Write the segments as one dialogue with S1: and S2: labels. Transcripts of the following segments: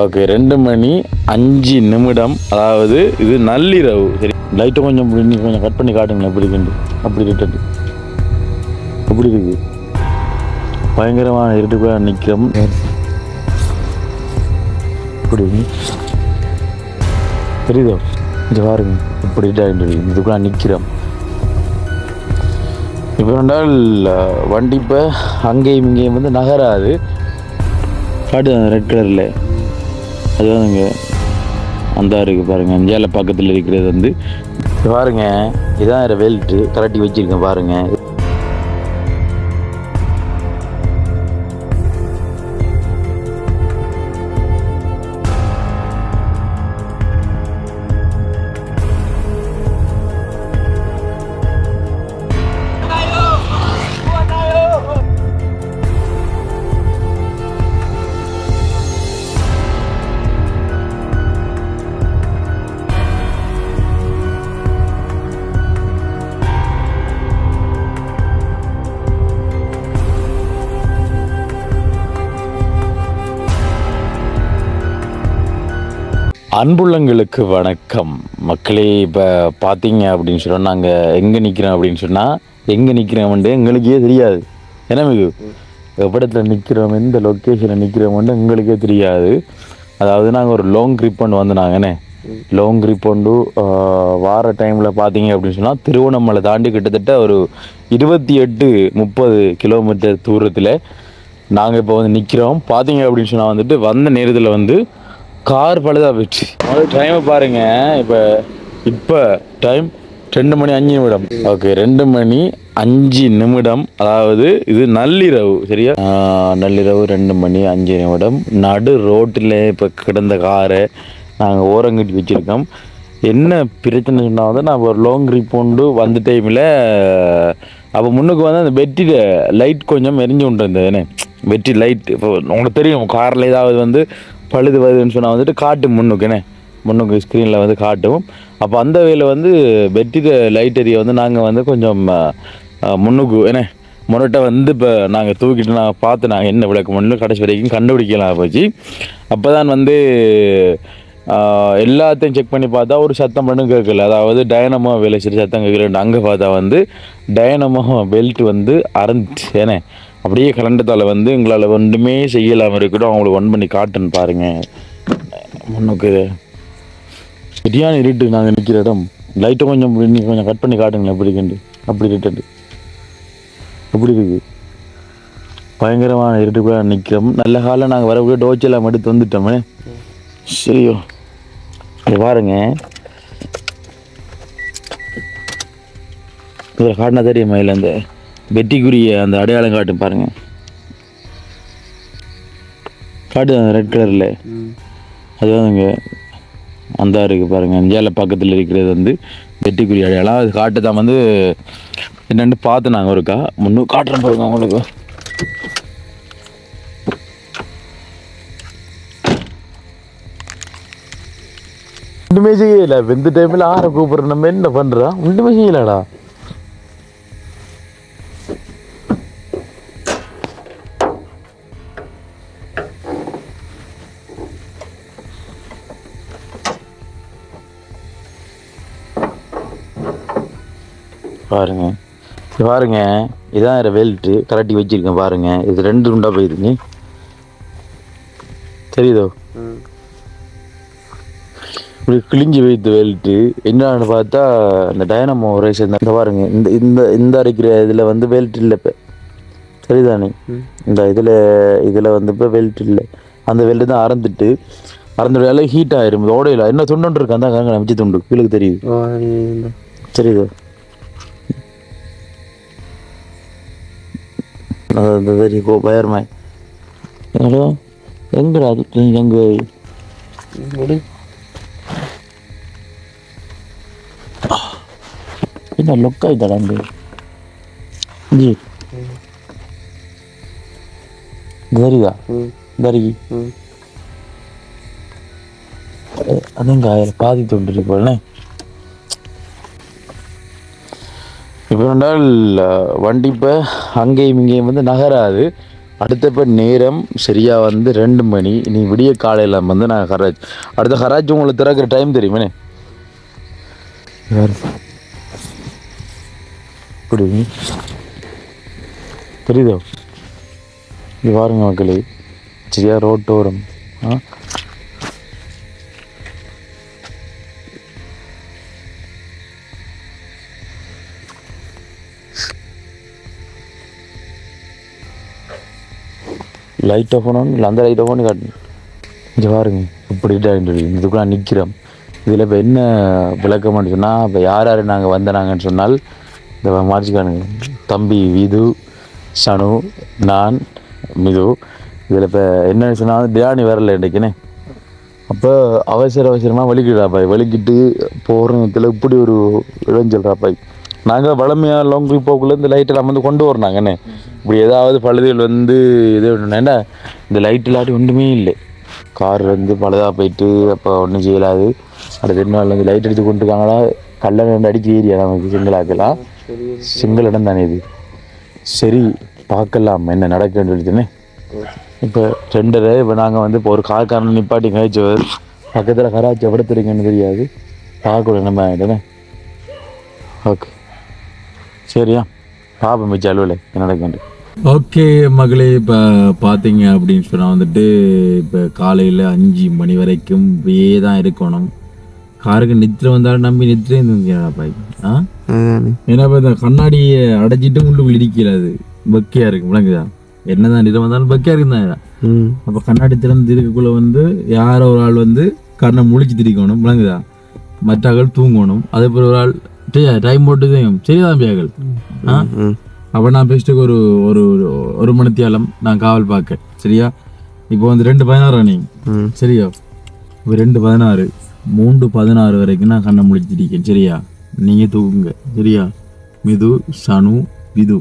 S1: Okay 2:05 அதாவது இது நள்ளிரவு. சரி லைட்டை கொஞ்சம் கொஞ்சம் கட் பண்ணி காட்டுங்களேன். எப்படி இருக்கு அப்படி இருட்டு எப்படி இருக்கு பயங்கரமான இருட்டுக்குள்ள நிற்கிறோம். இப்படி தெரியுதோ இது பாருங்க இப்படி இதுக்குள்ள நிற்கிறோம். இப்போ என்றால் வண்டி இப்போ அங்கேயும் இங்கேயும் வந்து நகராது. காட்டு ரெட் கலரில் அது வந்துங்க அந்த இருக்குது பாருங்கள். அஞ்சால பக்கத்தில் இருக்கிறது வந்து பாருங்க இதான் வெல்ட்டு கரட்டி வச்சுருக்கேன் பாருங்கள். அன்புள்ளங்களுக்கு வணக்கம் மக்களே. இப்போ பார்த்தீங்க அப்படின்னு சொன்னால் நாங்கள் எங்கே நிற்கிறோம் அப்படின்னு சொன்னால் எங்கே நிற்கிறோம்ட்டு எங்களுக்கே தெரியாது. ஏன்னா எப்படத்தில் நிற்கிறோம் எந்த லொக்கேஷனில் நிற்கிறோம்ட்டு எங்களுக்கே தெரியாது. அதாவது நாங்கள் ஒரு லாங் ட்ரிப் கொண்டு வந்தோம். லாங் ட்ரிப் கொண்டு வார டைமில் பார்த்தீங்க அப்படின்னு சொன்னால் திருவண்ணாமலை தாண்டி கிட்டத்தட்ட ஒரு 28-30 கிலோமீட்டர் தூரத்தில் நாங்கள் இப்போ வந்து நிற்கிறோம். பார்த்தீங்க அப்படின்னு சொன்னால் வந்துட்டு வந்த நேரத்தில் வந்து கார் பழுதாக போயிடுச்சு. டைமை பாருங்க. இப்போ டைம் 2:05. ஓகே 2:05 அதாவது இது நள்ளிரவு. சரியா நள்ளிரவு 2:05 நடு ரோட்டில் இப்போ கிடந்த காரை நாங்கள் ஓரங்கட்டி வச்சுருக்கோம். என்ன பிரச்சனை சொன்னால் வந்து நான் ஒரு லாங் ட்ரிப் கொண்டு வந்த டைமில் அப்போ முன்னுக்கு வந்து அந்த பெட்டியில் லைட் கொஞ்சம் எரிஞ்சு கொண்டு இருந்ததுன்னு. பெட்டி லைட் இப்போ உங்களுக்கு தெரியும் காரில் ஏதாவது வந்து பழுது வருதுன்னு சொன்னால் வந்துட்டு காட்டும் முன்னுக்கு ஸ்க்ரீனில் வந்து காட்டும். அப்போ அந்த வேலை வந்து பெட்டியில் லைட் எரிய வந்து நாங்கள் வந்து கொஞ்சம் முன்னுக்கு முன்னட்ட வந்து இப்போ நாங்கள் தூக்கிட்டு நான் பார்த்து நாங்கள் என்ன விளக்க முடியல கடைசி வரைக்கும் கண்டுபிடிக்கலாம் போச்சு. அப்போ தான் வந்து எல்லாத்தையும் செக் பண்ணி பார்த்தா ஒரு சத்தம் மட்டும் கேட்கல. அதாவது டைனமோ வேலை சரி சத்தம் கேட்கல. அங்கே பார்த்தா வந்து டைனமோ பெல்ட் வந்து அறந்துச்சு. அப்படியே கலண்டத்தால் வந்து எங்களால் ஒன்றுமே செய்யலாமல் இருக்கட்டும். அவங்களுக்கு ஒன் பண்ணி காட்டுன்னு பாருங்கள். முன்னுக்கு சரியான இருட்டு நாங்கள் நிற்கிற இடம். லைட்டை கொஞ்சம் கட் பண்ணி காட்டுங்களேன். எப்படி இருக்கு அப்படி இருட்டு எப்படி இருக்கு பயங்கரமான இருட்டுக்குள்ள நிற்கிறோம். நல்ல காலம் நாங்கள் வரக்கூடிய டோச்செல்லாம் எடுத்து வந்துட்டோமே. சரியோ பாருங்க இதில் காட்டினா தெரியுமா இல்லை அந்த வெட்டிக்குரிய அந்த அடையாளம் காட்டும் பாருங்க. காட்டு ரெட் கலரில் அது வந்துங்க அந்த இருக்குது பாருங்க. அஞ்சால பக்கத்தில் இருக்கிறது வந்து வெட்டிக்குரிய அடையாளம். அது காட்டு தான் வந்து என்னென்னு பார்த்து நாங்கள் ஒருக்கா முன்னுக்கு காட்டுறோம் பாருங்க. அவங்களுக்கு ஒன்றுமே செய்யலை. இந்த டைமில் ஆற கூப்பிட்ற நம்ம என்ன பண்ணுறோம்? ஒன்றுமே செய்யலடா. பாருங்க இதான் வெல்ட்டு கரட்டி வச்சிருக்கேன் பாருங்க. இது 2 துண்டா போயிருங்க. தெரியுதோ இப்படி கிழிஞ்சு போயிடுது வெல்ட்டு. என்னன்னு பார்த்தா இந்த டைனமோ ரேஸ் இந்த பாருங்க இந்த அரைக்கிற இதில் வந்து வெல்ட் இல்லை. இப்போ சரிதானே இந்த இதில் வந்து இப்போ வெல்ட் இல்லை. அந்த வெல்ட்டு தான் அறந்துட்டு ஹீட் ஆயிரும். ஓடையில என்ன துண்டு இருக்கு அந்த காங்க மிச்ச துண்டு கீழே தெரியுது. தெரியுதோ பயர்மாய் எங்கடா எங்க என்ன லொக்காயிட்டாடா ஜி தரிகா தரிகி அதுங்க பாதி தொண்டு இருக்கு போல. இப்போ என்றால் வண்டி இப்போ அங்கேயும் இங்கேயும் வந்து நகராது. அடுத்த இப்போ நேரம் சரியாக வந்து 2 மணி. நீ விடிய காலையில் வந்து நான் ஹராஜ் அடுத்த ஹராஜ் உங்களுக்கு திறக்கிற டைம் தெரியுமே இப்படி தெரியுதோ? இது பாருங்க மக்களே, சரியா ரோட்டோரம். லைட் ஆஃப் பண்ணணும், இல்லை அந்த லைட் ஆஃப் பண்ணி காட்டணும். இங்கே பாருங்க இப்படி இதுக்குள்ள நிற்கிறோம். இதில் இப்போ என்ன விளக்கம்னு சொன்னால், இப்போ யார் யார் நாங்கள் வந்தாங்கன்னு சொன்னால், இந்த மார்ச்சிக்கானுங்க தம்பி விது, சனு, நான், மிது. இதில் இப்போ என்னன்னு சொன்னால் தியானி வரல இன்றைக்குன்னு. அப்போ அவசரமாக வலிக்கிட்டாப்பாய், வலிக்கிட்டு போகிறதுல இப்படி ஒரு இளைஞல்றாப்பாய். நாங்கள் வளமையாக லாங் ட்ரிப் போக்குள்ளே இந்த லைட்டெல்லாம் வந்து கொண்டு வரணாங்கண்ணே. இப்படி ஏதாவது பழுதுகள் வந்து இது ஏன்னா இந்த லைட் இல்லாட்டி ஒன்றுமே இல்லை. கார் வந்து பழுதாக போயிட்டு அப்போ ஒன்றும் செய்யலாது. அடுத்த 2 நாள் வந்து லைட் அடித்து கொண்டு இருக்காங்களா, கல்லணை அடிக்க ஏரியா நமக்கு சிங்களாக்கலாம், சிங்கிள் இடம் தானே இது. சரி பார்க்கலாம் என்ன நடக்குன்னு சொல்லிட்டுனே. இப்போ 2:30. இப்போ நாங்கள் வந்து இப்போ ஒரு கார்காரன் நிப்பாட்டி கழிச்சவர் பக்கத்தில் கராச்சி எவ்வளோ தெரியுங்கன்னு தெரியாது, பார்க்கக்கூட நம்ம ஆகிட்டேனே. ஓகே சரியா, பாப்போம் மிச்ச அலுவலை என்ன நடக்குன்னு. ஓகே மகளே, இப்போ பார்த்தீங்க அப்படின்னு சொன்னால் வந்துட்டு இப்போ காலையில் 5 மணி வரைக்கும் இப்படியே தான் இருக்கணும். காருக்கு நித்திரை வந்தாலும் நம்பி நித்திரை பாய். ஏன்னா இப்போ இந்த கண்ணாடியை அடைச்சிட்டு உள்ளுக்குள்ள இடிக்கிறாது, பக்கியாக இருக்கு விளங்குதா? என்னதான் நிறம் வந்தாலும் பக்கியாக இருக்குதான். அப்போ கண்ணாடி திறந்து இருக்கக்குள்ள வந்து யாரோ ஒரு ஆள் வந்து கண்ணை முழிச்சு திரிக்கணும் விளங்குதா? மற்ற ஆள் தூங்கணும். அதே போல் ஒரு ஆள் டைம் போட்டு சரிதான் பியாக்கள். அப்போ நான் பெஸ்ட்டுக்கு ஒரு மணித்தியாலம் நான் காவல் பார்க்க சரியா. இப்போ வந்து 2:16 நீ சரியா. இப்போ 2:16 3:16 வரைக்கும் நான் கண்ணை முழிச்சிருக்கேன் சரியா. நீங்கள் தூங்குங்க சரியா. மிது, சனு, விது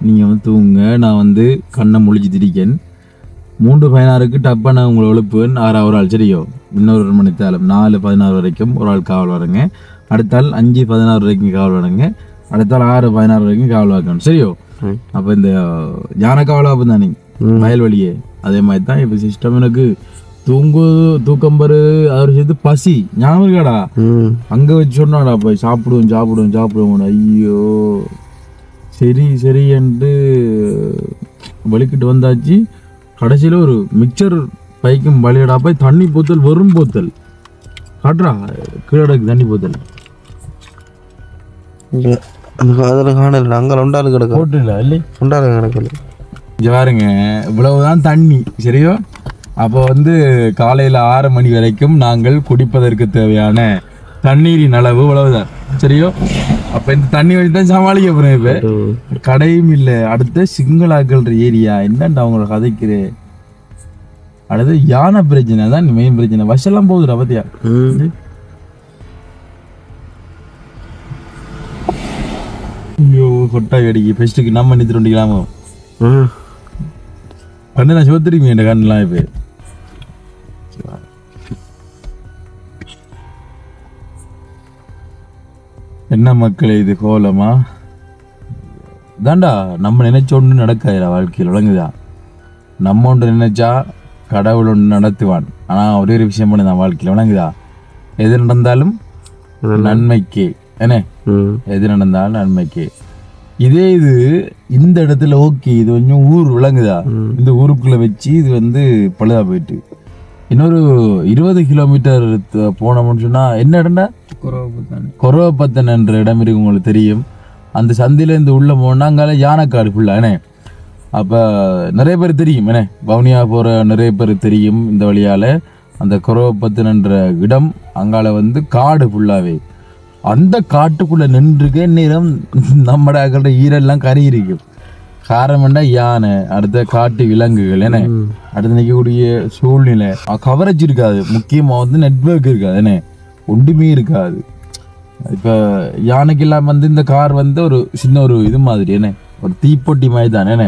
S1: நீங்கள் வந்து தூங்குங்க, நான் வந்து கண்ணை முழிச்சிருக்கேன். 3:16க்கு டப்பாக நான் உங்களை எழுப்புவேன். 6 ஒரு ஆள் சரியோ. இன்னொரு மணித்தாலும் 4:16 வரைக்கும் ஒரு ஆள் காவல் வரங்க. அடுத்தால் 5:16 வரைக்கும் காவல் வரங்க. அடுத்தால் 6:16 வரைக்கும் காவல் வாக்கணும் சரியோ. அப்போ இந்த யானை காவல் வாப்பு தானே வயல்வெளியே, அதே மாதிரி தான் இப்போ சிஸ்டம். எனக்கு தூக்கம் பரு அவர் சேர்த்து பசி ஞாபகம் இருக்காடா, அங்கே வச்சு சொன்னாடா போய் சாப்பிடுவோம். ஐயோ சரி என்று வலிக்கிட்டு வந்தாச்சு. கடைசியில் ஒரு மிக்சர் பைக்கும் வழியடா போய் தண்ணி போத்தல், வெறும் போத்தல் காட்டுறா கீழே தண்ணி போத்தல்
S2: அந்த காதில் காணல. அங்கே 2 ஆள் கிடக்கு
S1: போட்டு இல்லை இல்லை
S2: 2 ஆள் கிடக்கல.
S1: இங்கே பாருங்க இவ்வளவுதான் தண்ணி சரியோ. அப்போ வந்து காலையில் 6 மணி வரைக்கும் நாங்கள் குடிப்பதற்கு தேவையான தண்ணீரின் அளவு இவ்வளவுதான் சரியோ. அப்போ இந்த தண்ணி வழி தான் சமாளிக்க போகிறேன். இப்போ கடையும் இல்லை. அடுத்த சிங்களாக்கள்ன்ற ஏரியா என்னண்டா அவங்கள கதைக்கிறேன். அடுத்து யானை பிரச்சனை தான் மெயின் பிரச்சனை. வசெல்லாம் போகுதுடா பத்தியா. ஐயோ கொட்டாய் அடிக்கி ஃபெஸ்ட்டுக்கு நம்ம நிறுத்தி கொண்டிக்கலாமோ கண்ணு நான் சிவத்திருக்கீங்க என் கண்ணெலாம். இப்போ என்ன மக்களே இது கோலமா தாண்டா. நம்ம நினைச்ச ஒன்று நடக்காதுடா வாழ்க்கையில் விளங்குதா. நம்ம ஒன்று நினைச்சா கடவுள் ஒன்று நடத்துவான். ஆனால் ஒரே ஒரு விஷயம் பண்ண வாழ்க்கையில் விளங்குதா. எது நடந்தாலும் நன்மைக்கு என்ன, எது நடந்தாலும் நன்மைக்கு. இது இந்த இடத்துல ஓகே, இது கொஞ்சம் ஊர் விளங்குதா. இந்த ஊருக்குள்ள வச்சு இது வந்து பழுதா போயிட்டு இன்னொரு 20 கிலோமீட்டர் போனோம்னு சொன்னா என்ன இடம்டா, கொரவப்பத்தன் என்ற இடம் இருக்கு உங்களுக்கு தெரியும். அந்த சந்தையிலேருந்து உள்ள போனா அங்கால யானைக்காடு ஃபுல்லா என்ன. அப்போ நிறைய பேர் தெரியும் என்ன, வவுனியா போகிற நிறைய பேர் தெரியும் இந்த வழியால். அந்த கொரவப்பத்தன் என்ற இடம் அங்கால வந்து காடு ஃபுல்லாகவே. அந்த காட்டுக்குள்ளே நின்றுக்க நேரம் நம்மட ஈரெல்லாம் கறி இருக்கும். காரணம்னா யானை, அடுத்த காட்டு விலங்குகள் என்ன, அடுத்து நிற்கக்கூடிய சூழ்நிலை கவரேஜ் இருக்காது. முக்கியமாக வந்து நெட்வொர்க் இருக்காது என்ன, ஒன்றுமே இருக்காது. இப்போ யானைக்கு இல்லாமல் வந்து இந்த கார் வந்து ஒரு சின்ன ஒரு இது மாதிரி என்ன, ஒரு தீப்பொட்டி மாதிரி தான் என்ன,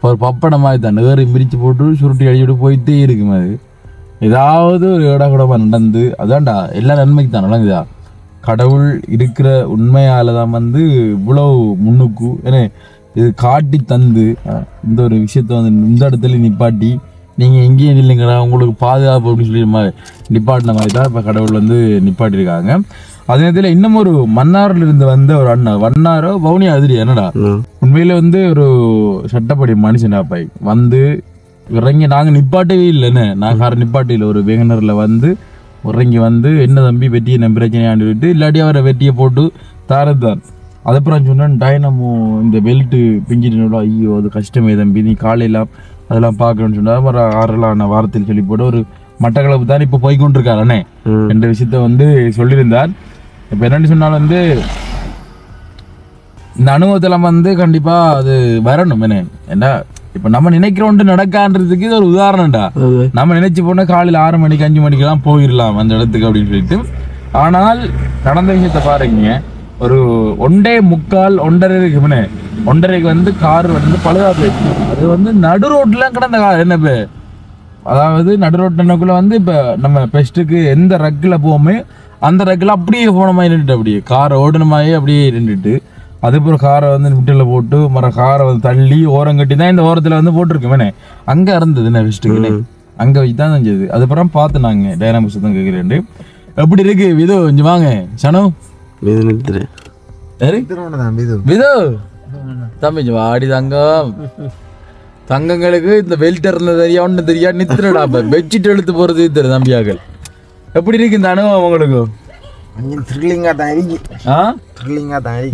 S1: ஒரு பப்படம் மாதிரி தான். வேறு மிரிச்சு போட்டு சுருட்டி அடிச்சுட்டு போயிட்டே இருக்கும். அது ஏதாவது ஒரு இடகுடமாக நடந்து அதான்டா எல்லா நன்மைக்கு தான் நடங்குதா. கடவுள் இருக்கிற உண்மையால் தான் வந்து இவ்வளோ முன்னுக்கு என்ன இது காட்டி தந்து இந்த ஒரு விஷயத்த வந்து இந்த இடத்துல நிப்பாட்டி நீங்கள் எங்கேயும் இல்லைங்கடா உங்களுக்கு பாதுகாப்பு அப்படின்னு சொல்லி நிப்பாட்டின மாதிரி தான் இப்போ கடவுள் வந்து நிப்பாட்டியிருக்காங்க. அதே நேரத்தில் இன்னும் ஒரு மன்னார்ல இருந்து வந்த ஒரு அண்ணா வண்ணாரோ பவுனியா அதிரி என்னடா உண்மையில வந்து ஒரு சட்டப்படி மனுஷனா பாய் வந்து இறங்கி நாங்கள் நிப்பாட்டவே இல்லைன்னு நான் கார நிப்பாட்டியில் ஒரு வேகனரில் வந்து இறங்கி வந்து என்ன தம்பி வெட்டியை நம்ம பிரச்சனையாண்டு விட்டு இல்லாட்டி அவரை வெட்டியை போட்டு தாரத்தான். அதுக்கப்புறம் சொன்னேன் டைனமோ இந்த பெல்ட்டு பிஞ்சிட்டு ஐயோ அது கஷ்டமே தம்பி நீ காலையில் அதெல்லாம் பார்க்கணும்னு சொன்னால் ஒரு 6 வாரத்தில் சொல்லி போட்டு ஒரு மட்டக்களப்பு தான் இப்போ போய்கொண்டிருக்காரண்ணே என்ற விஷயத்த வந்து சொல்லியிருந்தார். இப்போ என்னென்னு சொன்னாலும் வந்து இந்த அனுபவத்தில் வந்து கண்டிப்பாக அது வரணும் என்ன ஏன்னா இப்போ நம்ம நினைக்கிறோண்டு நடக்கான்றதுக்கு இது ஒரு உதாரணம்டா. நம்ம நினைச்சு போனால் காலையில் 6 மணிக்கு 5 மணிக்கெல்லாம் போயிடலாம் அந்த இடத்துக்கு அப்படின்னு சொல்லிட்டு. ஆனால் நடந்த விஷயத்த பாருங்க ஒரு 1:45 வந்து கார் வந்து பழுதாப்பு அது வந்து நடு ரோட்ல கிடந்த கார் என்ன இப்போ அதாவது நடு ரோட்டுக்குள்ள வந்து இப்போ நம்ம பெஸ்ட்டுக்கு எந்த ரக்கில் போவோமே அந்த ரக்கில் அப்படியே போன மாதிரி நின்றுட்டு அப்படியே காரை ஓடணுமாயே அப்படியே நின்றுட்டு அதுக்கப்புறம் காரை வந்து விட்டில் போட்டு காரை வந்து தள்ளி ஓரம் கட்டி தான் இந்த ஓரத்தில் வந்து போட்டிருக்கேன் அங்கே இருந்தது என்ன பெஸ்ட்டுக்குன்னு அங்கே வச்சு தான் செஞ்சது. அதுக்கப்புறம் பார்த்து நாங்கள் டைனாமிக்ஸ் தான் கேட்குறேன் எப்படி இருக்கு விதோ கொஞ்சம் வாங்க சனோ தம்பி வாடி தங்கம் தங்கங்களுக்கு இந்த பெல்ட் இருந்தது தெரியா ஒன்றும் தெரியா நித்திரடா பெட்ஷீட் எடுத்து போறது தெரியும் தம்பியாக்கள். எப்படி இருக்கு இந்த அனுபவம் உங்களுக்கு?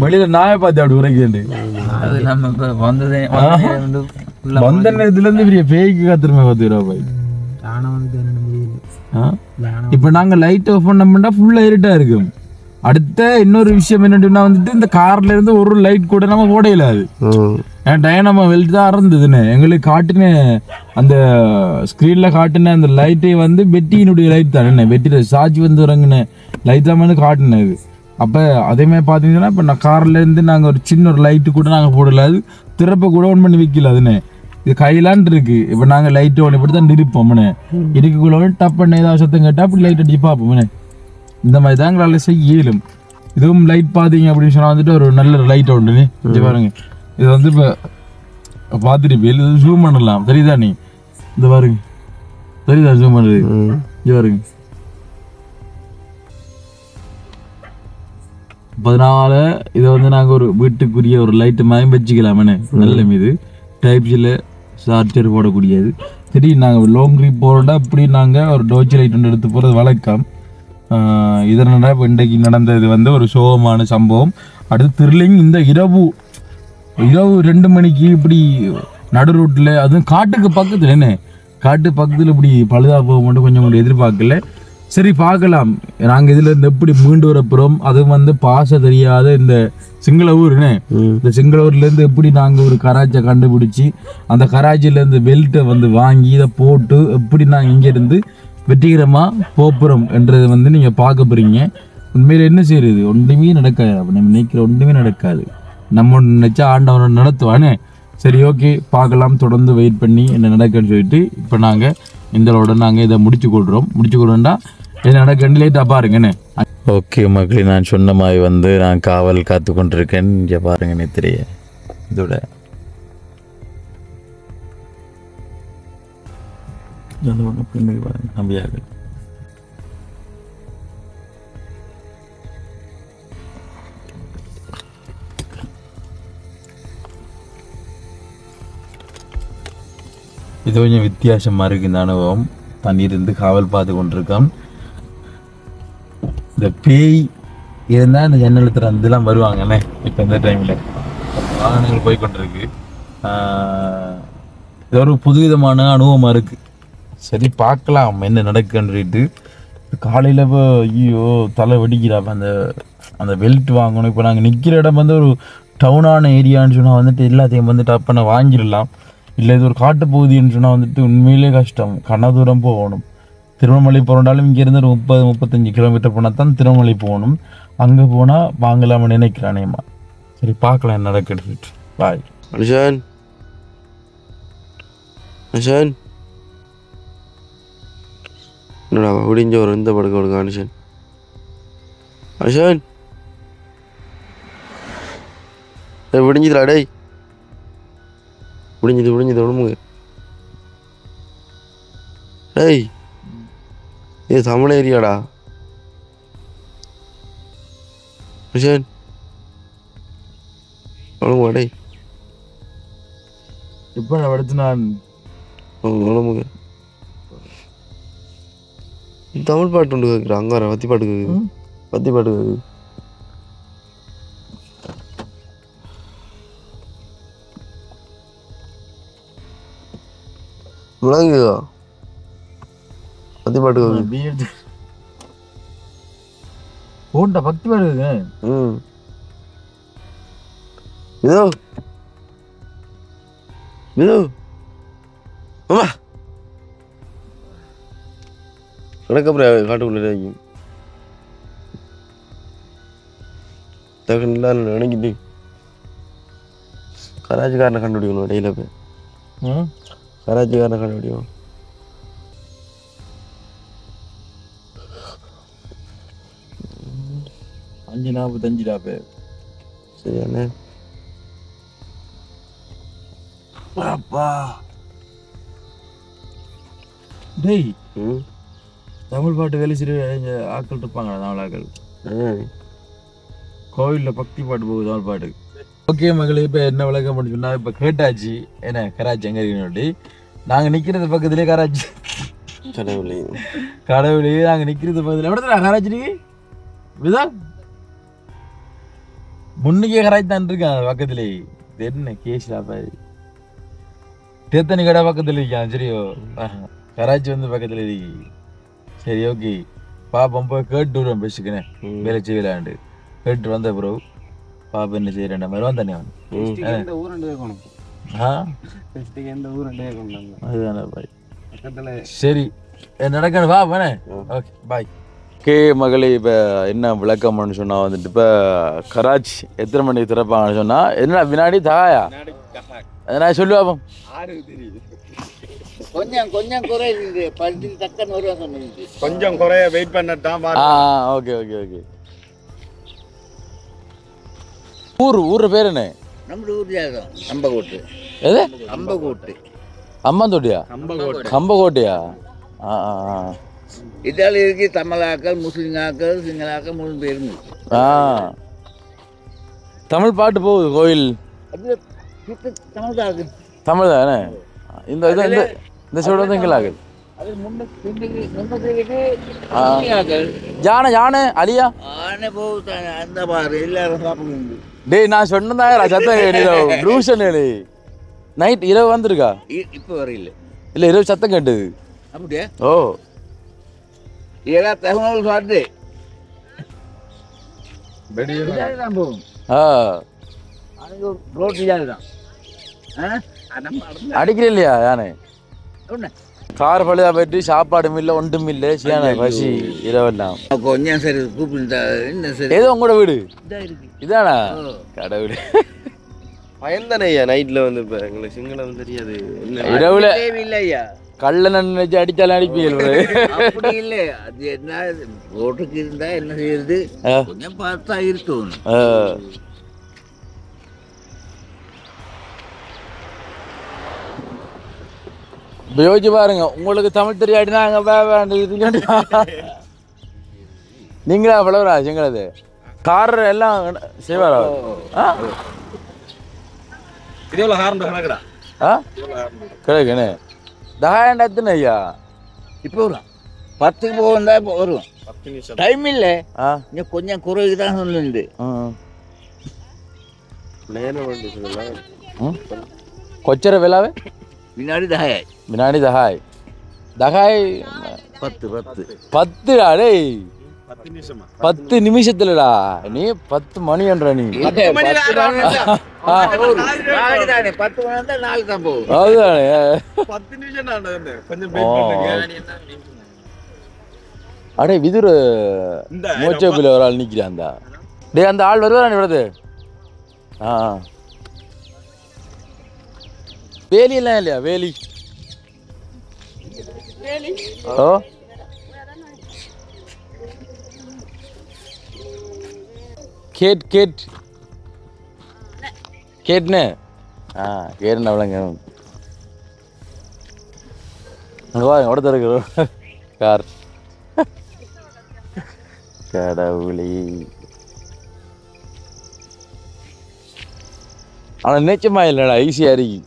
S1: வெளியில நாயை பார்த்து அப்படி உரைக்கிட்டு வந்த நேரத்துல இருந்து பெரிய பேய்க்கு காத்திரமே பார்த்துக்கிறோம். இப்ப நாங்க லைட் ஆஃப் பண்ணோம்னா ஃபுல்லா இருட்டா இருக்கும். அடுத்த இன்னொரு விஷயம் என்னன்னா வந்துட்டு இந்த கார்ல இருந்து ஒரு லைட் கூட நம்ம போட இயலாது. டைனமோ வெல்ட் தான் இருந்ததுன்னு எங்களுக்கு காட்டின அந்த ஸ்க்ரீன்ல காட்டின அந்த லைட்டை வந்து பெட்டியினுடைய லைட் தான் என்ன பெட்டியில சாட்சி வந்து இறங்கின லைட் தான் வந்து காட்டினது. அப்போ அதேமாதிரி பார்த்தீங்கன்னா இப்போ நான் கார்லேருந்து நாங்கள் ஒரு சின்ன ஒரு லைட்டு கூட நாங்கள் போடல அது திறப்பை கூட ஒன் பண்ணி வைக்கல அதுன்னு இது கையிலான் இருக்கு. இப்போ நாங்கள் லைட்டு ஒன்று இப்படி தான் இருப்போம்னு இருக்குள்ள டப் பண்ண ஏதாவது சத்தம் கேட்டால் அப்படி லைட் அடிச்சு பார்ப்போம்னு இந்த மாதிரி தான் எங்களால் செய்ய இயலும். இதுவும் லைட் பார்த்தீங்க அப்படின்னு சொன்னால் வந்துட்டு ஒரு நல்ல லைட் ஒன்று இங்கே பாருங்க இது வந்து இப்போ பார்த்துட்டு இது ஜூம் பண்ணலாம் தெரியுதா நீ இந்த பாருங்க தெரியுதா ஜூம் பண்ணுறது இங்கே பாருங்க 14 இதை வந்து நாங்கள் ஒரு வீட்டுக்குரிய ஒரு லைட்டு மாதிரி வச்சுக்கலாமே நல்ல மீது டைப்ஸில் சார்ஜர் போடக்கூடியது. திடீர்னு நாங்கள் லாங் ட்ரிப் போகிறோம்னா அப்படி நாங்கள் ஒரு டோச்சி லைட் ஒன்று எடுத்து போகிறது வழக்கம். இதனால் இப்போ இன்றைக்கு நடந்தது வந்து ஒரு சோகமான சம்பவம். அடுத்து த்ரில்லிங் இந்த இரவு 2 மணிக்கு இப்படி நடு ரோட்டில் அதுவும் காட்டுக்கு பக்கத்தில் என்ன காட்டு பக்கத்தில் இப்படி பழுதா போக மட்டும் கொஞ்சம் கூட எதிர்பார்க்கல. சரி பார்க்கலாம் நாங்கள் இதில் இருந்து எப்படி மீண்டு வரப்போகிறோம். அதுவும் வந்து பாச தெரியாத இந்த சிங்கள ஊருன்னு இந்த சிங்கள ஊர்லேருந்து எப்படி நாங்கள் ஒரு கராச்சை கண்டுபிடிச்சி அந்த கராச்சியிலேருந்து பெல்ட்டை வந்து வாங்கி இதை போட்டு எப்படி நாங்கள் இங்கேருந்து வெற்றிகரமாக போப்புறோம் என்றது வந்து நீங்கள் பார்க்க போகிறீங்க. உண்மையில் என்ன செய்யுது ஒன்றுமே நடக்காது. அப்போ நம்ம நினைக்கிற ஒன்றுமே நடக்காது. நம்ம நினச்சா ஆண்டவனை நடத்துவானே. சரி ஓகே பார்க்கலாம் தொடர்ந்து வெயிட் பண்ணி என்ன நடக்குன்னு சொல்லிட்டு இப்போ நாங்கள் இந்தளோட நாங்கள் இதை முடிச்சு கொடுறோம்டா என்ன நடக்குன்னு லேட்டாக பாருங்கண்ணே. ஓகே மக்களே நான் சொன்ன மாதிரி வந்து நான் காவல் காத்து கொண்டிருக்கேன். இங்கே பாருங்க நித்திரைய இதோட நம்பியாக இது கொஞ்சம் வித்தியாசமாக இருக்குது இந்த அனுபவம். தண்ணீர் காவல் பார்த்து கொண்டிருக்கோம். இந்த பேய் இருந்தால் இந்த ஜன்னல் திறந்துலாம் வருவாங்கண்ணே. இப்போ இந்த டைமில் வாகனங்கள் போய்கொண்டிருக்கு. இது ஒரு புதுவிதமான அனுபவமாக இருக்குது. சரி பார்க்கலாம் என்ன நடக்குன்றிட்டு காலையில் இப்போ ஐயோ தலை வெடிக்கிறாப்ப அந்த பெல்ட் வாங்கணும். இப்போ நாங்கள் நிற்கிற இடம் வந்து ஒரு டவுனான ஏரியான்னு சொன்னால் வந்துட்டு எல்லாத்தையும் வந்து டப்புன்னு வாங்கிடலாம். இல்லை இது ஒரு காட்டு பகுதின்னு சொன்னால் வந்துட்டு உண்மையிலே கஷ்டம். கனதூரம் போகணும். திருவண்ணாமலை போகிறாலும் இங்கேருந்து ஒரு 30-35 கிலோமீட்டர் போனால் தான் திருவண்ணாமலை போகணும். அங்கே போனால் வாங்கலாம்னு நினைக்கிறானேம்மா. சரி பார்க்கலாம் என்ன நடக்குது. பாய்
S2: அனுஷன் அனுஷன் என்னடா முடிஞ்ச ஒரு இந்த படுக்க கொடுங்க அனுஷன் அனுஷன் விடிஞ்சுதுடா டேய் முடிஞ்சது உடம்புங்க. டேய் இது தமிழ் ஏரியாடா. மிஷன் உடம்புங்க டேய்.
S1: இப்போ நான் எடுத்து நான்
S2: உடம்புங்க தமிழ் பாட்டு ஒன்று கேட்குறேன். அங்கே வர வத்தி பாட்டு கேட்குது. வத்தி பாட்டு கேட்குது. விளங்குதா? பத்தி பாட்டு கேட்குது.
S1: போண்டா பக்தி பாடுங்க.
S2: இதோ இதோ அம்மா கணக்கப்புறம் காட்டுக்குள்ளே வைக்கும். தகுந்தா நினைக்கிட்டு கராச்சிக்காரனை கண்டுபிடிக்கணும். இடையில போய் கராச்சிக்காரனை கண்டுபிடிக்கணும்.
S1: அஞ்சு 45
S2: சரியாண்ணே.
S1: அப்பா டேய் தமிழ் பாட்டு வேலை செய்ய ஆட்கள் இருப்பாங்க. தமிழ் ஆட்கள் கோவிலில் பக்தி பாட்டு போகுது தமிழ் பாட்டு. ஓகே மகளே, இப்போ என்ன விளக்கம் பண்ணி சொன்னா இப்போ கேட்டாச்சு என்ன கராச்சி எங்கே இருக்குன்னு. நாங்கள் நிற்கிறது பக்கத்துலேயே கராச்சி. கடவுளே நாங்கள் நிற்கிறது பக்கத்தில் எவ்வளோ கராச்சி விதா முன்னுக்கே கராச்சி தான் இருக்கான் பக்கத்துலேயே. என்ன கேஸ்லா பாரு தேத்தனி கடை பக்கத்தில் இருக்கான். சரியோ கராச்சி வந்து பக்கத்தில் இருக்கு. சரி ஓகே பாப்போம் போய் கேட்டு விடுவோம். பெஸ்ட்டுக்குன்னு வேலை செய்யலாண்டு கேட்டு வந்த ப்ரோ பாப்பா என்ன செய்யறேன் மாதிரி வந்தானே சரி நடக்கணும் வா போனே. Okay bye. ஓகே மகளே, இப்போ என்ன விளக்கம்னு சொன்னால் வந்துட்டு இப்போ கராச்சி எத்தனை மணிக்கு திறப்பாங்கன்னு சொன்னால் என்ன வினாடி தகாயா நான் சொல்லுவாப்போம்.
S3: கொஞ்சம் குறையுது.
S4: கொஞ்சம் குறைய வெயிட் பண்ணட்டான்.
S1: Okay okay okay. ஊர் பேர் என்ன?
S3: நம்ம ஊர் ஜாதகம் அம்பகோட்டு.
S1: எது
S3: அம்பகோட்டு?
S1: அம்மாந்தோட்டியா? கம்பகோட்டையா?
S3: இதால இருக்கு தமிழாக்கள், முஸ்லிமாக்கள், சிங்களாக்கள் 3 பேரும்.
S1: தமிழ் பாட்டு போகுது கோயில். தமிழ் தானே? இந்த சைடு வந்து எங்களாகுது. ஜான ஜான அலியா
S3: அந்த பாரு எல்லாரும் சாப்பிடுங்க.
S1: டேய் நான் சொன்னதாயா சத்தம் ப்ளூஷன் நைட் இரவு வந்திருக்கா?
S3: இப்போ வரையில
S1: இல்லை இரவு சத்தம் கேட்டது.
S3: அப்படியா?
S1: ஓ
S3: இதெல்லாம் தகவல் சாப்பிட்டு போகும். ரோட்டு தான்
S1: அடிக்கிறேன் இல்லையா யானை கார் பழுதா போயிட்டு சாப்பாடும் இல்லை ஒன்றும் இல்லை. சியான பசி இரவெல்லாம்
S3: கொஞ்சம் சரி கூப்பிட்டு
S1: ஏதோ உங்களோட வீடு இதானா? கடவுள்
S2: பயன்தானே ஐயா நைட்டில் வந்து. இப்போ எங்களுக்கு சிங்களம் தெரியாது.
S1: இரவுல
S3: இல்லையா
S1: கள்ள நினைச்சு அடிச்சாலும் அடிப்பீங்க.
S3: அப்படி இல்லை. அது என்ன ரோட்டுக்கு இருந்தா என்ன செய்யுது கொஞ்சம் பார்த்தா இருக்கும்.
S1: யோசிச்சு பாருங்க, உங்களுக்கு தமிழ் தெரியாட்டினா அங்கே நீங்களா அவ்வளவுரா செங்கலது கார் எல்லாம் செய்வாரா? கிடைக்குண்ணே தகாயண்டா எத்தனை ஐயா?
S3: இப்போ வரும் 10க்கு போகுந்தா இப்போ வரும். டைம் இல்லை. கொஞ்சம் குறைவு தான் சொல்லுண்டு.
S1: கொச்சர வேலாவே
S3: வினாடி தகாய்.
S1: வினாடி தகாய் தகாய் 10 டேய் 10 நிமிஷத்துலடா. நீ 10 மணின்ற நீ
S3: 10 மணி நாலு தான் போகும்.
S1: அதுதானே
S4: 10 நிமிஷம்
S1: அடே விதுரு மோச்சோப்பில் ஒரு ஆள் நிற்கிறான்டா. டே அந்த ஆள் வருவாரானே வருது. வேலி எல்லாம் இல்லையா? வேலி ஓ கேட்னு கேட்னு அவ்வளோங்க. அங்கே வாங்க உடத்த இருக்கிறோம் கார் கடவுளி. ஆனால் நிச்சயமா இல்லைடா ஈஸியாக இருக்கு.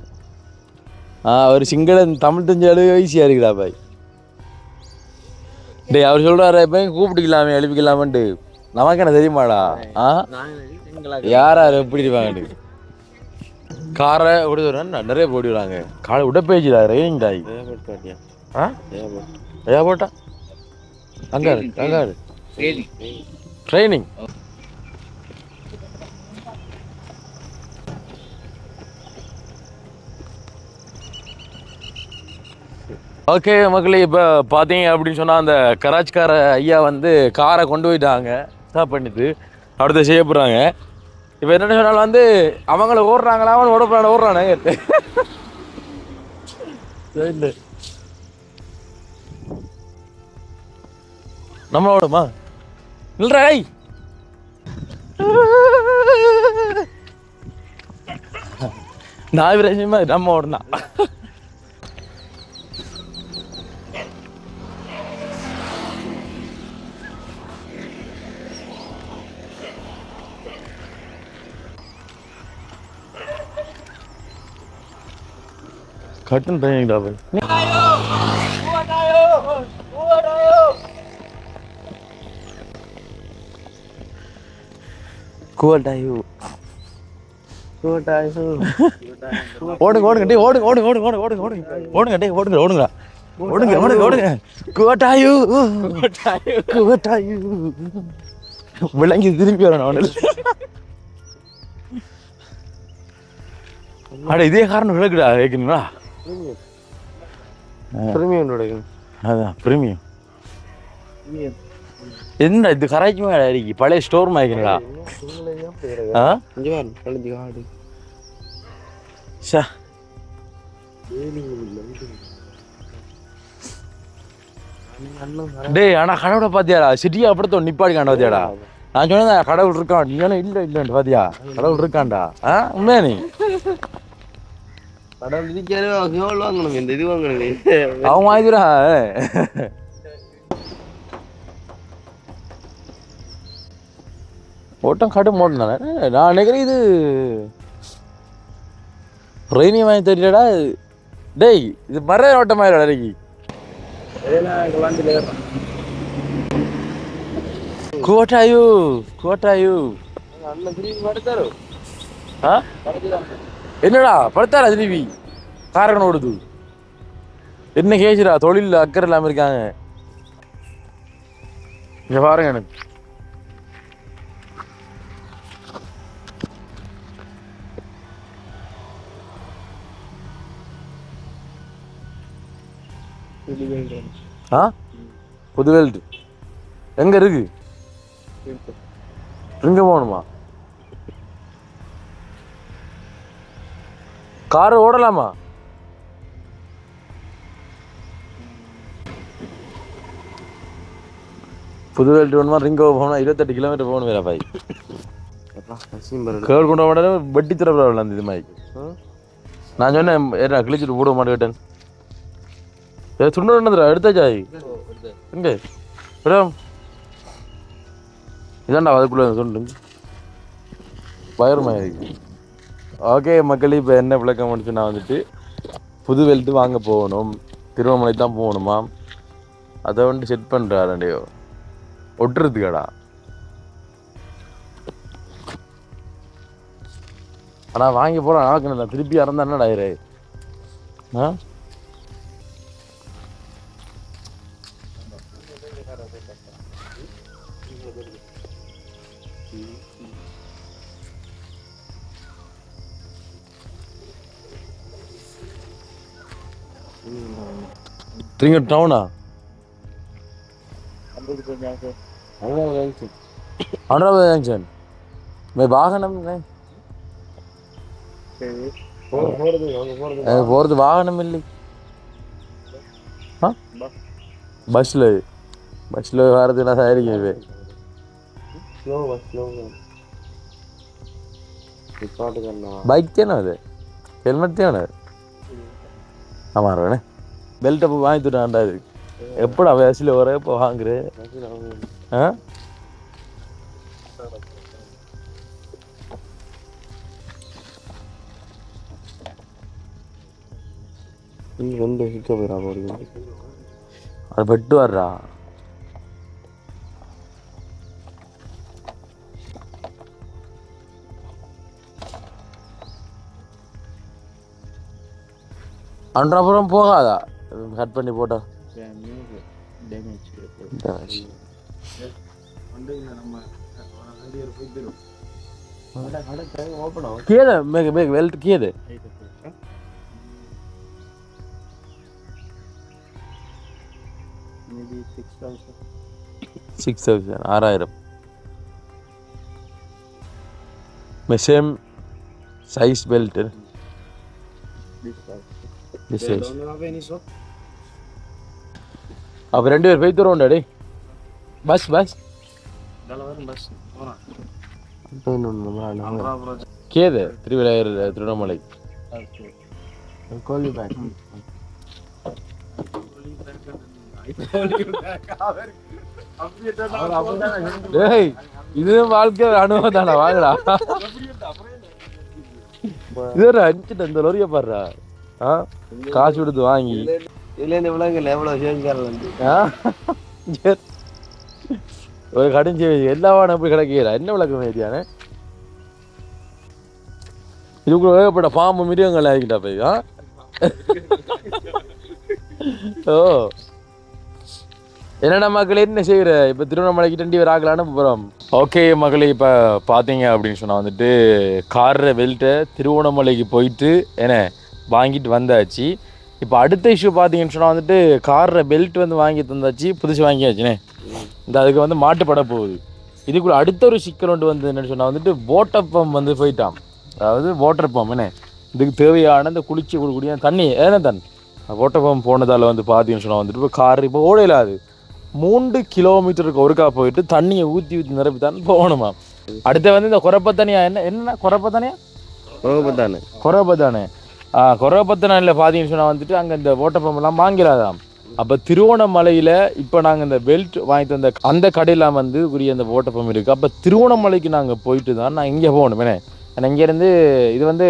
S1: ஒரு சிங்களன் தமிழ் தெரிஞ்சாலும் ஈஸியாக இருக்குடா பாய். டேய் அவர் சொல்கிறாரு இப்போ கூப்பிட்டுக்கலாமே எழுப்பிக்கலாமன்ட்டு, நமக்கு என்ன தெரியுமாடா? யார் எப்படி இருப்பாங்கட்டு காரை ஓடுறேன் நிறைய போடுவாங்க. காலை உடற்பயிற்சிடா ரெயினிங் டாய். ஏர்போர்ட்டா? அங்கே ட்ரைனிங். ஓகே மக்களே, இப்போ பார்த்தீங்க அப்படின்னு சொன்னால் அந்த கராச்சிக்கார ஐயா வந்து காரை கொண்டு போயிட்டாங்க ஸ்டாப் பண்ணிட்டு அடுத்த செய்ய போகிறாங்க. இப்போ என்னென்ன சொன்னாலும் வந்து அவங்கள ஓடுறாங்களா அவன் ஓடுறானே இல்லை நம்ம ஓடுமா இல்லைடா நாவிரேஷமா நம்ம ஓடனா. கட்டன் ட்ரைனிங்டா போய் கோட்டாயோ ஓடுங்க ஓடுங்க டே ஓடுங்க ஓடுங்க ஓடுங்க ஓடுங்க ஓடுங்க ஓடுங்க டே ஓடுங்க ஓடுங்க ஓடுங்க ஓடுங்க ஓடுங்க கோட்டாயோ கோட்டாயோ விளங்கி திரும்பி வரணும் அவனு. அட இதே காரணம் விளக்குடா கேட்கணுங்களா?
S2: பிரீமியம்.
S1: அதான் பிரீமியம். என்ன இது கராய்க்குமே இருக்கு பழைய ஸ்டோர் மாய்க்கிறா. டேய் ஆனா கடவுளை பாத்தியாடா சிட்டியா அப்படித்த நிப்பாடி காண்ட பாத்தியாடா? நான் சொன்னேன் கடவுள் இருக்கான், நீ சொன்ன இல்ல இல்லன்ட்டு பாத்தியா? கடவுள் இருக்கான்டா. உண்மையா நீ
S2: கடவுள் இருக்காரு வாங்கணும் இந்த இது வாங்கணுங்க
S1: அவன் வாங்கிக்கிறா. ஓட்டம் கடும் ஓட்டினானே நான் நினைக்கிறேன். இது ரெய்னி வாங்கி தெரியலடா. டேய் இது மர ஓட்டமாயிடா இறக்கி கோட்டாயு கோட்டாயு என்னடா படுத்தாரா திரும்பி காரகன் ஓடுது. என்ன கேசுடா தொழில் அக்கறை இல்லாம இருக்காங்க. இங்க பாருங்க எனக்கு புதுவேல்டு எங்க இருக்கு? எங்க போகணுமா? காரு ஓடலாமா? புதுவேல்டு வேணுமா? ரிங்கோ போகணும் 28 கிலோமீட்டர் போகணும் வேற பாய். கேள் கொண்டு மாட்டேன் வட்டி திறப்பட அந்த இது மாதிரி. நான் சொன்னேன் ஏன்னா கிழிச்சிட்டு போட மாட்டேன். துண்டு எடுத்தாச்சாய் எங்க மேடம் இதாண்டா அதுக்குள்ள சொல்லு பயருமாயிருக்கு. ஓகே மக்கள், இப்போ என்ன விளக்கம் முடிச்சு நான் வந்துட்டு புது வெல்ட்டு வாங்க போகணும். திருவண்ணாமலை தான் போகணுமா? அதை வந்துட்டு செட் பண்ணுறாருண்டையோ ஒட்டுறதுக்காடா. ஆனால் வாங்கி போகலாம் நாக்கு திருப்பி இறந்தா என்னடா ஆயிரு. Tringat tahu na? Andhra Junction. मैं वाहनम नहीं போறது வாகனம் இல்லை. பஸ்ல வரதுனா சாரிங்க பைக் தானே அது ஹெல்மெட் தானே ஆமாம் பெல்ட்டை போய் வாங்கி தரான்டாது எப்படா வயசில் ஒரே இப்போ வாங்குற ஆ
S2: இங்கே ரெண்டு சிக்க போயிடா போடுங்க
S1: அது வெட்டு வர்றா அப்புறம் போகாதா கட் பண்ணி போட்டா கேது மேக weld Ketu 6,000 6,000 same size belt this size அப்ப ரெண்டு பேர் போய் தரோம்டா டேய் பஸ் கேது திருவண்ணாமலை
S2: கோலி பேக்
S1: டேய் இது வாழ்க்கை அனுபவம் தானே வாங்கடா இது ஒரு 5 இந்த லொரிய பாடுறா காசு கொடுத்து வாங்கி
S2: இதுல இந்த விலங்குல எவ்வளவு சேர்ந்தாலும் வந்து
S1: ஒரு கடிஞ்சு எல்லா வாடம் போய் கிடைக்கிறா என்ன விளக்கம் ஏரியானே இதுக்குள்ள ஏகப்பட்ட பாம்பு மிருகங்கள் ஆகிக்கிட்டா போய் ஓ என்னடா மக்களே என்ன செய்கிற இப்போ திருவண்ணாமலைக்கு டண்டி ஒரு ஆகலான்னு போகிறோம் ஓகே மக்களே இப்போ பார்த்தீங்க அப்படின்னு சொன்னால் வந்துட்டு கார பெல்ட்டை திருவண்ணாமலைக்கு போயிட்டு என்ன வாங்கிட்டு வந்தாச்சு இப்போ அடுத்த இஷ்யூ பார்த்தீங்கன்னு சொன்னால் வந்துட்டு கார பெல்ட் வந்து வாங்கி தந்தாச்சு புதுசு வாங்கியாச்சுனே இந்த அதுக்கு வந்து மாட்டுப்பட போகுது இதுக்குள்ள அடுத்த ஒரு சிக்கல் ஒன்று வந்து என்னென்னு சொன்னால் வந்துட்டு வாட்டர் பம்ப் வந்து போயிட்டான் அதாவது வாட்டர் பம்ப் என்ன இதுக்கு தேவையான இந்த குளிச்சு கொடுக்கக்கூடிய தண்ணி ஏன்னா தண்ணி வாட்டர் பம்ப் போனதால் வந்து பார்த்தீங்கன்னு சொன்னால் வந்துட்டு இப்போ கார் இப்போ ஓடையிலாது 3 கிலோமீட்டருக்கு ஒருக்கா போயிட்டு தண்ணியை ஊற்றி நிரப்பி தான் போகணுமா அடுத்து வந்து இந்த குறப்பத்தனியா என்ன குறப்பத்தனியா குறப்பத்தானே குறப்பத்தனையில் பார்த்தீங்கன்னு சொன்னால் வந்துட்டு அங்கே இந்த வாட்டர் பம்ப்லாம் வாங்கிறாதாம் அப்போ திருவோணமலையில் இப்போ நாங்கள் இந்த பெல்ட் வாங்கி தந்த அந்த கடையில் வந்து உரிய அந்த வாட்டர் பம்ப் இருக்குது அப்போ திருவோணமலைக்கு நாங்கள் போயிட்டு தான் நான் இங்கே போகணும் ஏன்னா இங்கேருந்து இது வந்து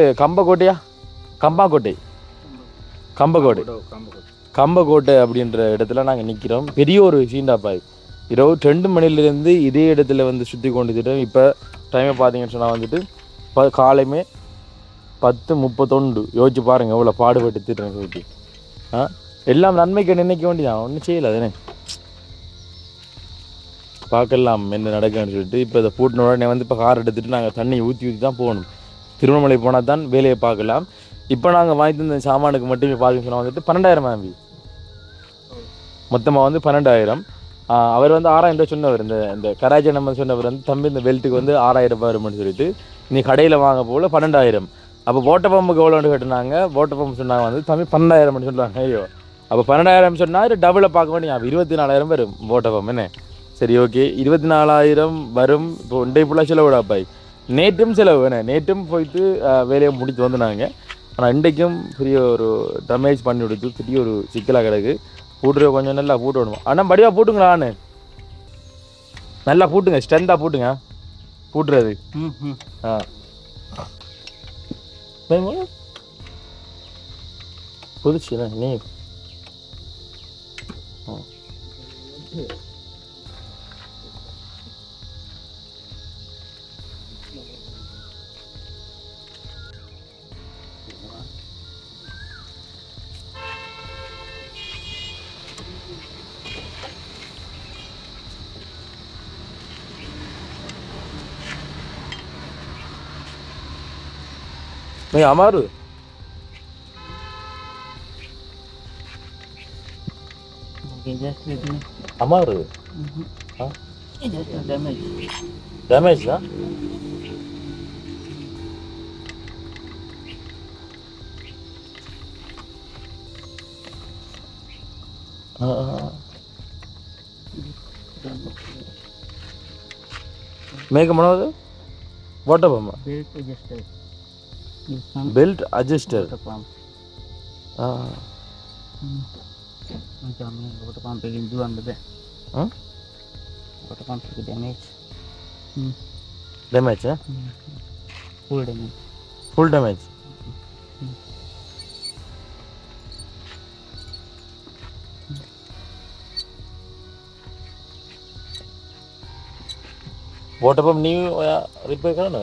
S1: கம்பக்கோட்டை அப்படின்ற இடத்துல நாங்கள் நிற்கிறோம் பெரிய ஒரு சீண்டாப்பாய் இரவு 2 மணிலேருந்து இதே இடத்துல வந்து சுற்றி கொண்டுட்டோம் இப்போ டைமை பார்த்தீங்கன்னு சொன்னால் வந்துட்டு காலையுமே 10:31 யோசிச்சு பாருங்கள் எவ்வளோ பாடுபட்டு திட்டுறேன் சொல்லிட்டு எல்லாம் நன்மைக்கு நினைக்க வேண்டியதான் ஒன்றும் செய்யலை அதுனே பார்க்கலாம் என்ன நடக்குன்னு சொல்லிட்டு இப்போ இதை பூட்டின உடனே வந்து இப்போ கார் எடுத்துகிட்டு நாங்கள் தண்ணி ஊற்றி தான் போகணும் திருவண்ணாமலை போனால் தான் வேலையை பார்க்கலாம் இப்போ நாங்கள் வாங்கி தந்த சாமானுக்கு மட்டுமே பார்த்தீங்கன்னு சொன்னால் வந்துட்டு 12,000 ஆம்பி மொத்தமாக வந்து 12,000 அவர் வந்து 6,000 சொன்னவர் இந்த கராஜி நம்ம சொன்னவர் வந்து தம்பி இந்த பெல்ட்டுக்கு வந்து 6,000 வரும்னு சொல்லிட்டு நீ கடையில் வாங்க போல் 12,000 அப்போ வாட்டர் பம்புக்கு எவ்வளோன்னு கேட்டினாங்க வாட்டர் பம்ப் சொன்னாங்க வந்து தம்பி 12,000 சொல்லுவாங்க ஐயோ அப்போ 12,000 சொன்னால் டபுளை பார்க்க வேண்டிய 24,000 வரும் வாட்டர் பம்ப் என்ன சரி ஓகே 24,000 வரும் இப்போ ஒன்றை ஃபுல்லாக செலவிடாப்பாய் நேற்றும் செலவு என்ன நேற்றும் போயிட்டு வேலையை முடித்து வந்தாங்க ஆனால் இன்றைக்கும் பெரிய ஒரு டேமேஜ் பண்ணி கொடுத்து பெரிய ஒரு சிக்கலாக கிடக்கு பூட்டுற கொஞ்சம் நல்லா பூட்டு விடுவோம் ஆனால் படிவாக பூட்டுங்களான்னு நல்லா பூட்டுங்க ஸ்ட்ரென்த்தாக பூட்டுங்க பூட்டுறது புதுச்சு நீ नहीं हमारू हमारू डैमेज ना मेक मनोद water pump belt adjuster
S5: water pump is into under there.
S1: Huh?
S5: Water pump is damaged.
S1: Damage
S5: Full damage.
S1: Full damage water pump new repair करो ना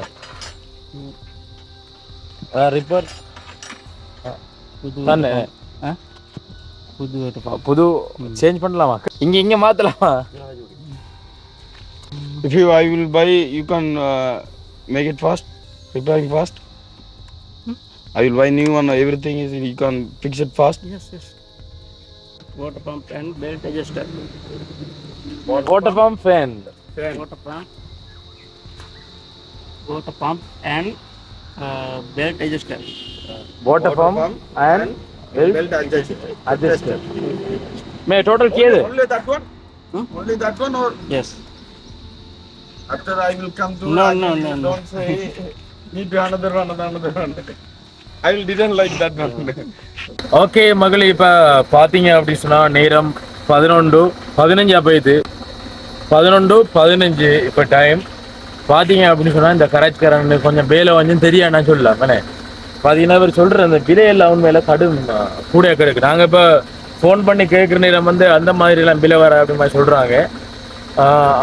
S1: रिपेयर தானே
S5: புது water pump.
S1: புது சேஞ்ச் பண்ணலாமா இங்க மாத்தலாமா
S4: If you I will buy, you can make it fast, repairing fast. I will buy new one. Everything is you can fix it fast.
S5: Yes. Water pump and belt adjuster.
S1: Water pump fan
S5: Water pump and belt adjuster.
S1: Water pump and
S4: Belt
S1: adjuster मैं total किए थे
S4: Only that one? Only that one or
S5: Yes.
S4: after I will come to
S5: No.
S4: Don't say need another one. I will didn't like that one.
S1: Okay மகளே இப்போ பார்த்தீங்க அப்படி சொன்னால் நேரம் 11:15 போயிடுது 11:15 இப்போ டைம் பார்த்தீங்க அப்படின்னு சொன்னால் இந்த கராச்காரன் கொஞ்சம் வேலை கொஞ்சம் தெரியா நான் சொல்லலாம் தானே பார்த்தீங்கன்னா இவர் சொல்கிற அந்த விலையெல்லாம் உண்மையில கடும் கூட கிடக்கு நாங்கள் இப்போ ஃபோன் பண்ணி கேட்குற நேரம் வந்து அந்த மாதிரிலாம் விலை வர அப்படி மாதிரி சொல்கிறாங்க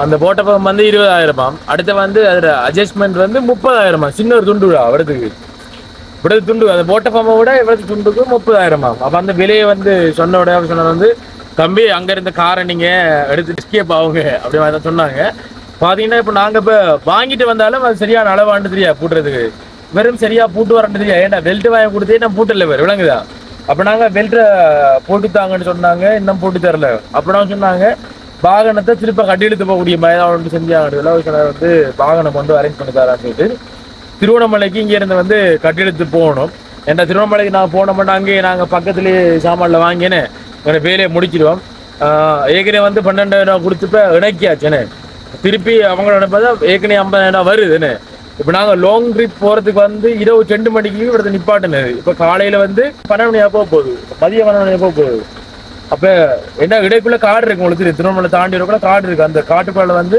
S1: அந்த போட்டப்பம் வந்து 20,000 அடுத்து வந்து அதில் அட்ஜஸ்ட்மெண்ட் வந்து 30,000 சின்ன ஒரு துண்டு அவரதுக்கு இவ்வளவு துண்டு அந்த போட்டப்பம்மை விட இவ்வளவு துண்டுக்கு 30,000 அப்போ அந்த விலையை வந்து சொன்ன விட சொன்னது வந்து தம்பி அங்கே இருந்த காரை நீங்கள் எடுத்து எஸ்கேப் ஆகுங்க அப்படி மாதிரி தான் சொன்னாங்க பார்த்தீங்கன்னா இப்போ நாங்கள் இப்போ வாங்கிட்டு வந்தாலும் அது சரியான அளவாண்டு தெரியா பூட்டுறதுக்கு வெறும் சரியாக பூட்டு வரண்டு தெரியா ஏன்னா பெல்ட் வாங்கி கொடுத்தே நான் பூட்டல வேறு விளங்குதா அப்போ நாங்கள் பெல்ட்டை போட்டுத்தாங்கன்னு சொன்னாங்க இன்னும் போட்டு தரல அப்படின்னா சொன்னாங்க வாகனத்தை திருப்ப கட்டி எடுத்து போகக்கூடிய மாதிரி செஞ்சாங்க வந்து வாகனம் கொண்டு அரேஞ்ச் பண்ணி தரான்னு சொல்லிட்டு திருவண்ணாமலைக்கு இங்கேருந்து வந்து கட்டி எடுத்து போகணும் ஏன்னா திருவண்ணாமலைக்கு நாங்கள் போனோம்னா அங்கேயே நாங்கள் பக்கத்துலேயே சாமானில் வாங்கினேன்னு ஒரு வேலையை முடிச்சிடுவோம் ஏற்கனவே வந்து 12,000 கொடுத்துப்ப இணைக்கியாச்சுன்னு திருப்பி அவங்களோட நினைப்பதா ஏற்கனவே 50,000 வருதுன்னு இப்போ நாங்கள் லாங் ட்ரிப் போகிறதுக்கு வந்து இரவு 2 மணிக்கு இவ்வளோ நிப்பாட்டுனது இப்போ காலையில் வந்து 12 மணியாக போகுது மதியம் 12 மணியாக போகுது அப்போ என்ன இடைக்குள்ள காடு இருக்கு உங்களுக்கு திருவண்ணாமலை தாண்டி வரக்குள்ள காடு இருக்கு அந்த காட்டுக்குள்ள வந்து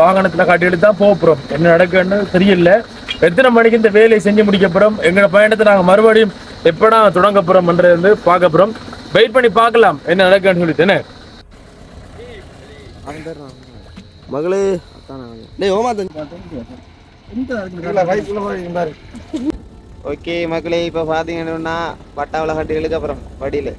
S1: வாகனத்தில் காட்டி எடுத்து தான் போகிறோம் என்ன நடக்குன்னு தெரியல எத்தனை மணிக்கு இந்த வேலையை செஞ்சு முடிக்க போகிறோம் எங்களோட பயணத்தை நாங்கள் மறுபடியும் எப்படா தொடங்க போகிறோம்ன்றது வந்து பார்க்க போகிறோம் வெயிட் பண்ணி பார்க்கலாம் என்ன நடக்குன்னு சொல்லிட்டு
S2: மகளே டேய் ஓமா
S6: ஓகே மக்களே இப்போ பார்த்தீங்கன்னா பட்டாவில் கட்டிகளுக்கு அப்புறம் வடியில்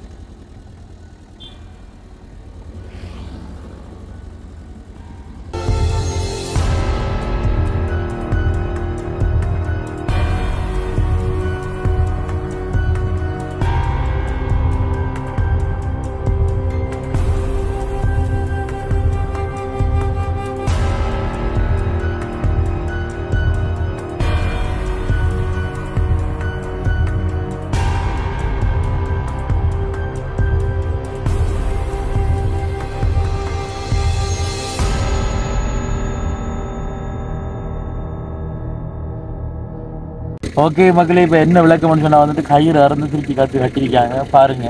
S1: ஓகே மக்களே இப்போ என்ன விளக்கம்னு சொன்னால் வந்துட்டு கயிறு அறந்து திருப்பி கட்டிருக்காங்க பாருங்க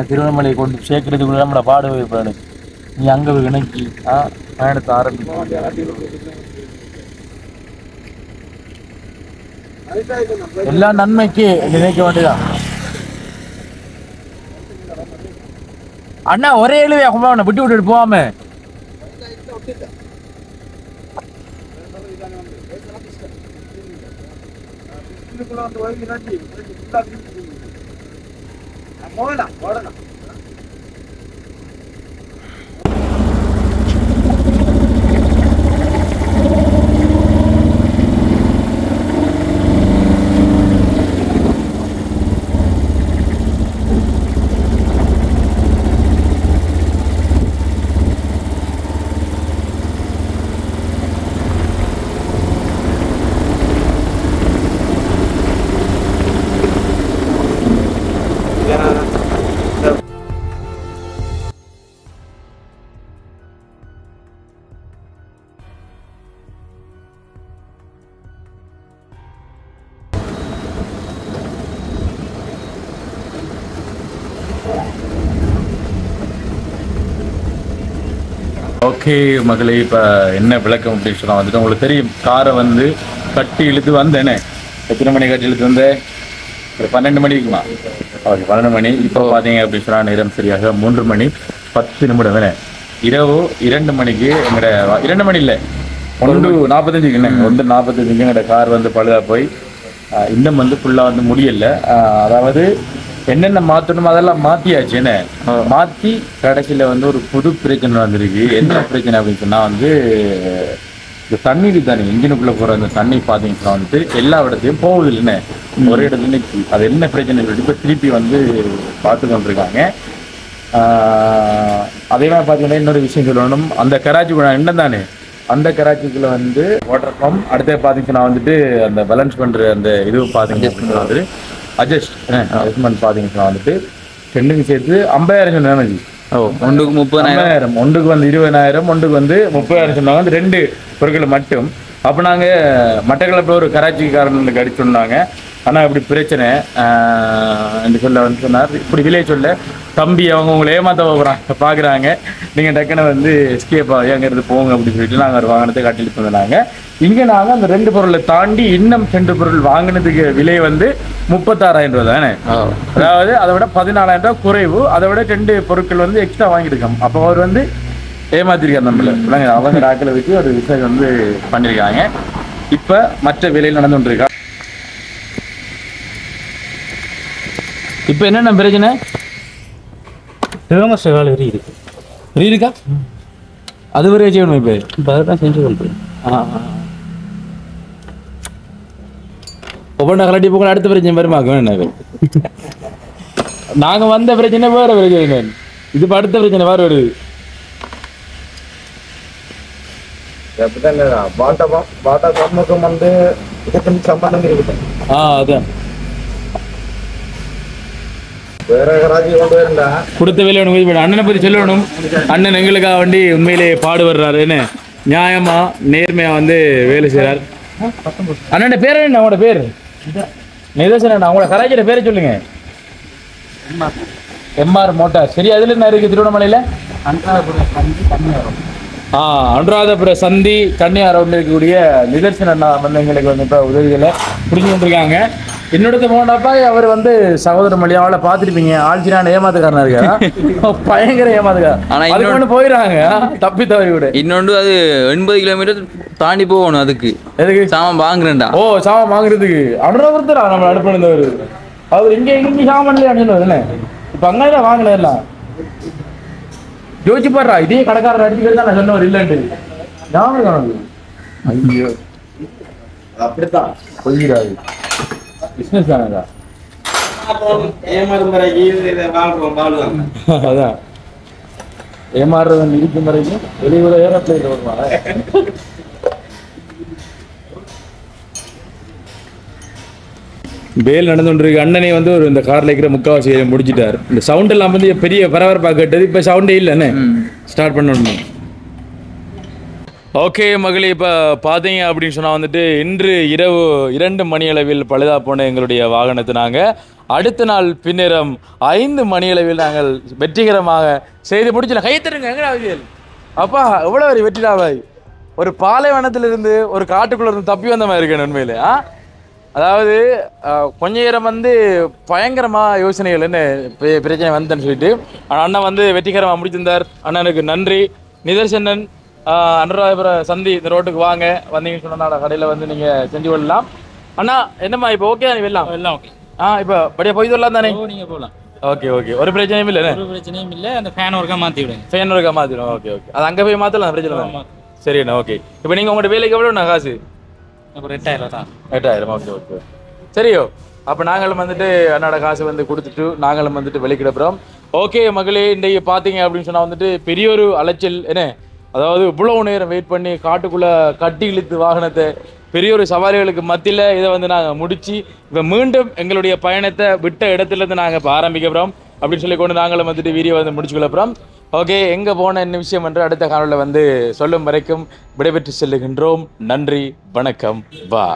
S1: திருவண்ணாமலையை கொண்டு சேர்க்கறதுக்குள்ள நம்மளை பாடு வைப்பாரு நீ அங்கே இணக்கி பயணத்தை ஆரம்பிச்சு எல்லா நன்மைக்கு நினைக்க வேண்டியதான் அண்ணா ஒரே எழுவையா கும்பவனை விட்டு விட்டுட்டு போவாம ஓகே மகளே, இப்போ என்ன விளக்கம் அப்படின்னு சொன்னால் வந்துட்டு உங்களுக்கு தெரியும், காரை வந்து கட்டி இழுத்து வந்தேனே. எத்தனை மணி கட்டி இழுத்து வந்தேன்? ஒரு 12 மணி இருக்குமா? ஓகே, 12 மணி. இப்போ பார்த்தீங்க அப்படின்னு சொன்னால் நேரம் சரியாக 3 மணி 10 நிமிடம் தானே. இரவு 2 மணிக்கு எங்களோட 2 மணி இல்லை, 1:45 என்ன 1:45 எங்களோட கார் வந்து பழுதாக போய் இன்னும் வந்து ஃபுல்லாக வந்து முடியலை. அதாவது என்னென்ன மாற்றணுமோ அதெல்லாம் மாற்றியாச்சு. என்ன மாற்றி கடைசியில் வந்து ஒரு புது பிரச்சனை வந்திருக்கு. என்ன பிரச்சனை அப்படின்னு சொன்னால் வந்து இந்த தண்ணீர் தானே இன்ஜினுக்குள்ளே போகிற அந்த தண்ணி பார்த்தீங்கன்னா வந்துட்டு எல்லா இடத்தையும் போகுது இல்லைன்னு ஒரே இடத்துல நிற்கி. அது என்ன பிரச்சனை இப்போ திருப்பி வந்து பார்த்து கொண்டிருக்காங்க. அதே மாதிரி பார்த்தீங்கன்னா இன்னொரு விஷயம் சொல்லணும், அந்த கராச்சிக்குள்ள என்ன தானே அந்த கராச்சிக்குள்ள வந்து வாட்டர் பம்ப், அடுத்த பார்த்தீங்கன்னா வந்துட்டு அந்த பேலன்ஸ் பண்ணுற அந்த இது பார்த்தீங்கன்னா வந்துட்டு அட்ஜஸ்ட்மெண்ட் பார்த்தீங்கன்னா வந்துட்டு ரெண்டுக்கும் சேர்த்து 50,000 சொன்னாங்க.
S6: ஒன்றுக்கு 30,000,
S1: ஒன்றுக்கு வந்து 20,000, ஒன்றுக்கு வந்து 30,000 சொன்னாங்க. அந்த 2 பொருட்களை மட்டும். அப்போ நாங்கள் மட்டக்களப்பில் ஒரு கராச்சிக்காரனுக்கு அடிச்சு சொன்னாங்க. ஆனால் இப்படி பிரச்சனை என்று சொல்ல வந்து சொன்னார். இப்படி விலையை சொல்ல தம்பி அவங்க உங்களை ஏமாற்ற போகிறாங்க பார்க்குறாங்க, நீங்கள் டக்குன்னு வந்து எஸ்கேப் அங்கேருந்து போங்க அப்படின்னு சொல்லிட்டு நாங்கள் ஒரு வாகனத்தை காட்டிட்டு வந்தாங்க. இங்கே நாங்கள் அந்த 2 பொருளை தாண்டி இன்னும் 2 பொருள் வாங்கினதுக்கு விலை வந்து 36,000 ரூபா தானே. அதாவது அதை விட 14,000 ரூபா குறைவு. அதை விட 2 பொருட்கள் வந்து எக்ஸ்ட்ரா வாங்கியிருக்கோம். அப்போ அவர் வந்து ஏமாத்திருக்காரு நம்மள. அவங்க டாக்களை வச்சு ஒரு விஷயம் வந்து பண்ணியிருக்காங்க. இப்போ மற்ற விலையில் நடந்து கொண்டிருக்கா. இப்போ என்னென்ன பிரச்சனை?
S5: தேமஸ்டகால் எரி இருக்கு.
S1: இருக்கா? அது வரையே செய்யணும். இப்போ
S5: அதுதான் செஞ்சு கொள்றேன்.
S1: ஒவ்வொன்றா கலட்டி போக அடுத்த பிரச்சனை வருமாக்கும். என்ன நாங்கள் வந்த பிரச்சனை வேற பிரச்சனை, இது இப்போ அடுத்த பிரச்சனை வேறு வருது. வந்து சம்பந்தம் இருக்குது. அதான்
S2: வேற கராச்சி கொண்டு வரா
S1: கொடுத்த வேலை ஒன்று அண்ணனை பற்றி சொல்லணும். அண்ணன் எங்களுக்காக வண்டி உண்மையிலே பாடுபடுறாரு. என்ன நியாயமா நேர்மையா வந்து வேலை செய்கிறார். அண்ணன் பேர் என்ன? அவங்களோட பேர் நிதர்சன். அவங்களோட கராச்சியோட பேரை சொல்லுங்க. MR motor. சரி, அதுல என்ன இருக்கு திருவண்ணாமலையில? அனுராதபுர சந்தி கன்னியாரோட்ல இருக்கக்கூடிய நிதர்சன் அண்ணா வந்து எங்களுக்கு வந்து இப்போ உதவிகளை புரிஞ்சு கொண்டிருக்காங்க. என்னோட போனாப்பா அவர் வந்து சகோதர மொழி அவளை பார்த்துருப்பீங்க. ஆழ்ச்சினான ஏமாத்துக்காரனா இருக்கா, பயங்கர ஏமாத்துக்கார. அதுக்கு போயிடறாங்க தப்பி தவறி விட.
S6: இன்னொன்று அது 80 கிலோமீட்டர் தாண்டி போகணும். அதுக்கு
S1: எதுக்கு
S6: சாமான் வாங்குறேன்டா?
S1: சாமான் வாங்குறதுக்கு அனுராதபுரத்தா நம்ம அனுப்பினவர். அவர் இங்கே சாமான் இல்லையா என்ன இப்போ அங்கே வாங்கினதெல்லாம் யோசிச்சு பாடுறா. இதே கடைக்காரர் அடிச்சுக்கிட்டு தான் நான் சொன்னவர் இல்லைன்ட்டு ஞாபகம். ஐயோ அப்படித்தான் பொய்கிறாரு. பிஸ்னஸ் தானேதா. அதான் ஏமாறுறவன் இருக்கும் வரைக்கும் வெளியூர் ஏரோப்ளைன்ல வருவாங்க. வேல் நடந்து கொண்டிருக்கு. அண்ணனை வந்து ஒரு இந்த கார்ல இருக்கிற முக்காவாசி முடிச்சிட்டார். இந்த சவுண்ட் எல்லாம் வந்து பெரிய பரபரப்பாக கேட்டது. இப்போ சவுண்டே இல்லைன்னு ஸ்டார்ட் பண்ணணும். ஓகே மகளே, இப்போ பார்த்தீங்க அப்படின்னு சொன்னால் வந்துட்டு இன்று இரவு 2 மணி அளவில் பழுதா போன எங்களுடைய வாகனத்தை நாங்கள் அடுத்த நாள் பின்னரம் 5 மணி அளவில் நாங்கள் வெற்றிகரமாக செய்து முடிச்சிடலாம். கைத்தருங்க எங்கடா விஜயல் அப்பா, எவ்வளோ ஒரு வெற்றிடாவாய். ஒரு பாலைவனத்திலிருந்து ஒரு காட்டுக்குள்ளே இருந்து தப்பி வந்த மாதிரி இருக்கேன் உண்மையிலே. அதாவது கொஞ்ச நேரம் வந்து பயங்கரமாக யோசனைகள் என்ன பிரச்சனை வந்தேன்னு சொல்லிட்டு அண்ணன் வந்து வெற்றிகரமாக முடிச்சிருந்தார். அண்ணனுக்கு நன்றி. நிதர்சனன் அனுராதபுர சந்தி இந்த ரோட்டுக்கு வாங்க, வந்தீங்கன்னு சொன்னா கடையில் வந்து நீங்கள் செஞ்சு கொள்ளலாம். அண்ணா என்னம்மா இப்போ ஓகே தானே? எல்லாம்
S5: எல்லாம் ஓகே.
S1: இப்போ படியா போய் வரலாம் தானே?
S5: நீங்கள் போகலாம்.
S1: ஓகே ஓகே, ஒரு பிரச்சனையும் இல்லை.
S5: ஒரு பிரச்சனையும் இல்லை. அந்த ஃபேன் ஒர்க்காக மாற்றி விடுங்க.
S1: ஃபேன் ஒர்க்காக மாற்றிடும். ஓகே ஓகே, அது அங்கே போய் மாற்றலாம், பிரச்சனை தான். சரிண்ணா. ஓகே, இப்போ நீங்கள் உங்களோட வேலைக்கு எவ்வளோண்ணா காசு?
S5: ஒரு 8,000 தான்.
S1: 8,000. ஓகே ஓகே, சரியோ. அப்போ நாங்களும் வந்துட்டு அண்ணோட காசு வந்து கொடுத்துட்டு நாங்களும் வந்துட்டு வெளிக்கிடப்புறோம். ஓகே மகளே, இன்றைக்கு பார்த்தீங்க அப்படின்னு சொன்னால் வந்துட்டு பெரிய ஒரு அலைச்சல். என்ன அதாவது இவ்வளவு நேரம் வெயிட் பண்ணி காட்டுக்குள்ளே கட்டி இழுத்து வாகனத்தை பெரிய ஒரு சவால்களுக்கு மத்தியில் இதை வந்து நாங்கள் முடித்து இப்போ மீண்டும் எங்களுடைய பயணத்தை விட்ட இடத்துலேருந்து நாங்கள் இப்போ ஆரம்பிக்க போகிறோம் அப்படின்னு சொல்லி கொண்டு நாங்களும் வந்துட்டு வீடியோ வந்து முடிச்சுக்கொள்ள போகிறோம். ஓகே, எங்கே போன என்ன விஷயம் என்று அடுத்த காணொலியில் வந்து சொல்லும் வரைக்கும் விடைபெற்று செல்லுகின்றோம். நன்றி, வணக்கம், வா.